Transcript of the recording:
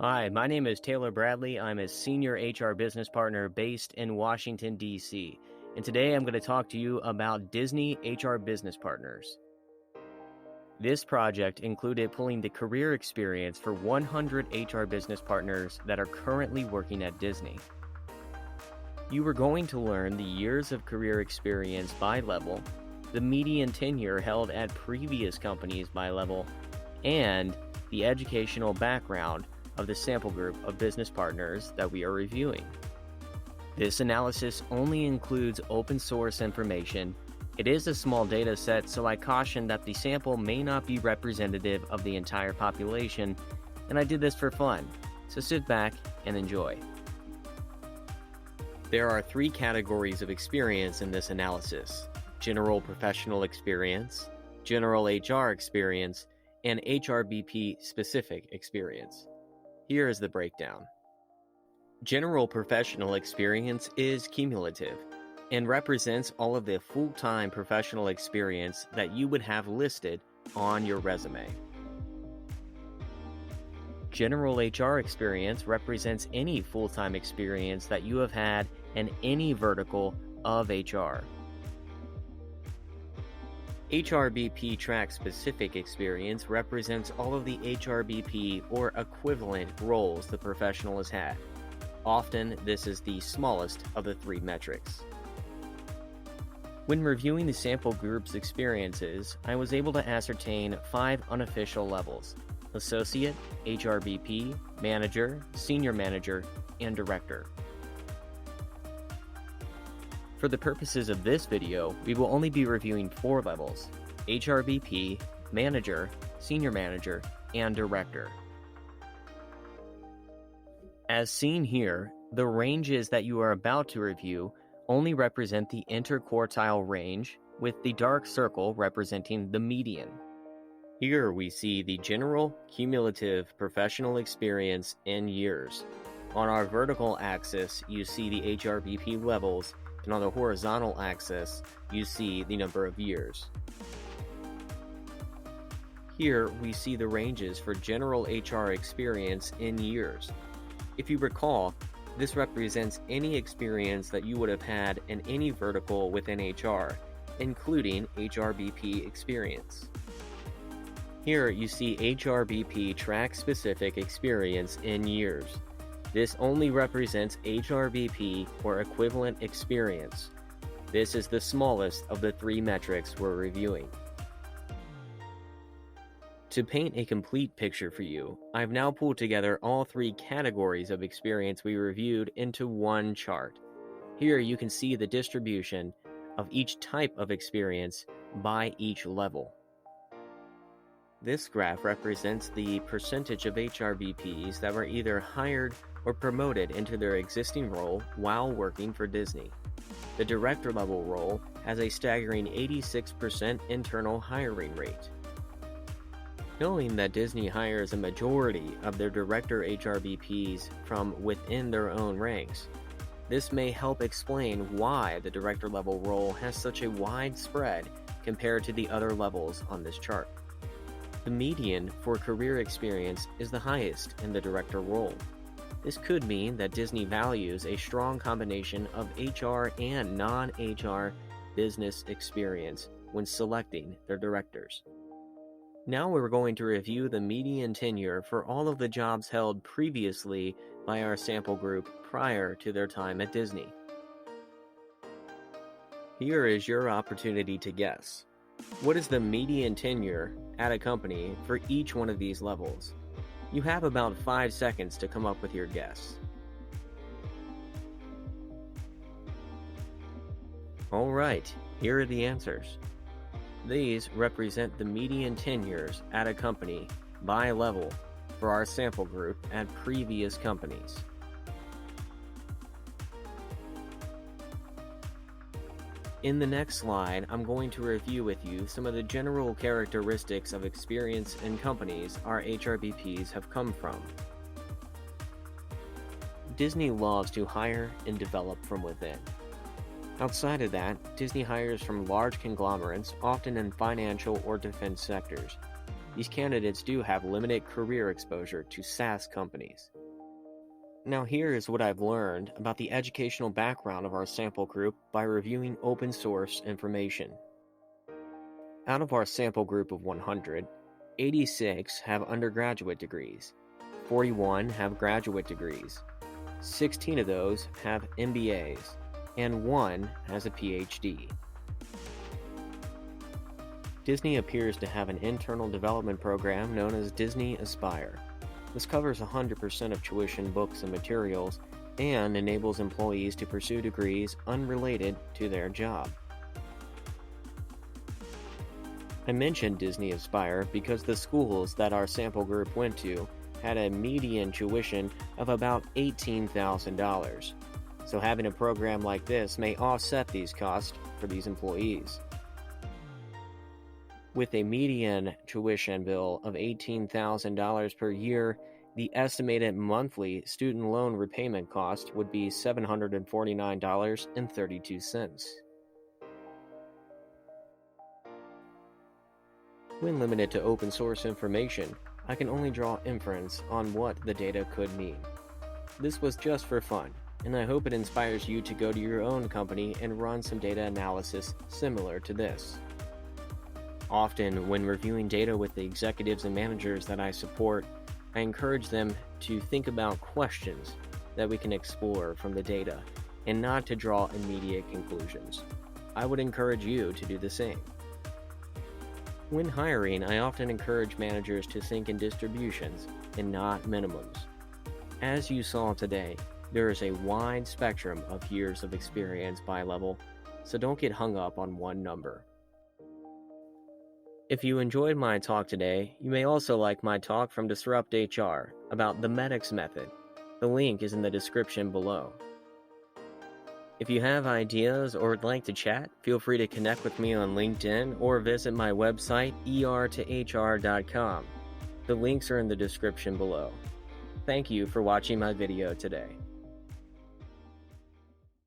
Hi, my name is Taylor Bradley. I'm a senior HR business partner based in Washington, D.C. And today I'm going to talk to you about Disney HR business partners. This project included pulling the career experience for 100 HR business partners that are currently working at Disney. You were going to learn the years of career experience by level, the median tenure held at previous companies by level, and the educational background of the sample group of business partners that we are reviewing. This analysis only includes open source information. It is a small data set, so I caution that the sample may not be representative of the entire population, and I did this for fun, so sit back and enjoy. There are 3 categories of experience in this analysis: general professional experience, general HR experience, and HRBP specific experience. Here is the breakdown. General professional experience is cumulative and represents all of the full-time professional experience that you would have listed on your resume. General HR experience represents any full-time experience that you have had in any vertical of HR. HRBP track-specific experience represents all of the HRBP or equivalent roles the professional has had. Often, this is the smallest of the 3 metrics. When reviewing the sample group's experiences, I was able to ascertain 5 unofficial levels: associate, HRBP, manager, senior manager, and director. For the purposes of this video, we will only be reviewing 4 levels: HRBP, manager, senior manager, and director. As seen here, the ranges that you are about to review only represent the interquartile range, with the dark circle representing the median. Here we see the general cumulative professional experience in years. On our vertical axis, you see the HRBP levels, and on the horizontal axis, you see the number of years. Here, we see the ranges for general HR experience in years. If you recall, this represents any experience that you would have had in any vertical within HR, including HRBP experience. Here, you see HRBP track-specific experience in years. This only represents HRBP or equivalent experience. This is the smallest of the 3 metrics we're reviewing. To paint a complete picture for you, I've now pulled together all 3 categories of experience we reviewed into one chart. Here you can see the distribution of each type of experience by each level. This graph represents the percentage of HRBPs that were either hired or promoted into their existing role while working for Disney. The director level role has a staggering 86% internal hiring rate. Knowing that Disney hires a majority of their director HRBPs from within their own ranks, this may help explain why the director level role has such a wide spread compared to the other levels on this chart. The median for career experience is the highest in the director role. This could mean that Disney values a strong combination of HR and non-HR business experience when selecting their directors. Now we're going to review the median tenure for all of the jobs held previously by our sample group prior to their time at Disney. Here is your opportunity to guess. What is the median tenure at a company for each one of these levels? You have about 5 seconds to come up with your guess. Alright, here are the answers. These represent the median tenures at a company by level for our sample group at previous companies. In the next slide, I'm going to review with you some of the general characteristics of experience in companies our HRBPs have come from. Disney loves to hire and develop from within. Outside of that, Disney hires from large conglomerates, often in financial or defense sectors. these candidates do have limited career exposure to SaaS companies. Now here is what I've learned about the educational background of our sample group by reviewing open source information. Out of our sample group of 100, 86 have undergraduate degrees, 41 have graduate degrees, 16 of those have MBAs, and 1 has a PhD. Disney appears to have an internal development program known as Disney Aspire. This covers 100% of tuition, books, and materials, and enables employees to pursue degrees unrelated to their job. I mentioned Disney Aspire because the schools that our sample group went to had a median tuition of about $18,000. So having a program like this may offset these costs for these employees. With a median tuition bill of $18,000 per year, the estimated monthly student loan repayment cost would be $749.32. When limited to open source information, I can only draw inference on what the data could mean. This was just for fun, and I hope it inspires you to go to your own company and run some data analysis similar to this. Often, when reviewing data with the executives and managers that I support, I encourage them to think about questions that we can explore from the data, and not to draw immediate conclusions. I would encourage you to do the same. When hiring, I often encourage managers to think in distributions and not minimums. As you saw today, there is a wide spectrum of years of experience by level, so don't get hung up on one number. If you enjoyed my talk today, you may also like my talk from Disrupt HR about the Medics method. The link is in the description below. If you have ideas or would like to chat, feel free to connect with me on LinkedIn or visit my website er2hr.com. The links are in the description below. Thank you for watching my video today.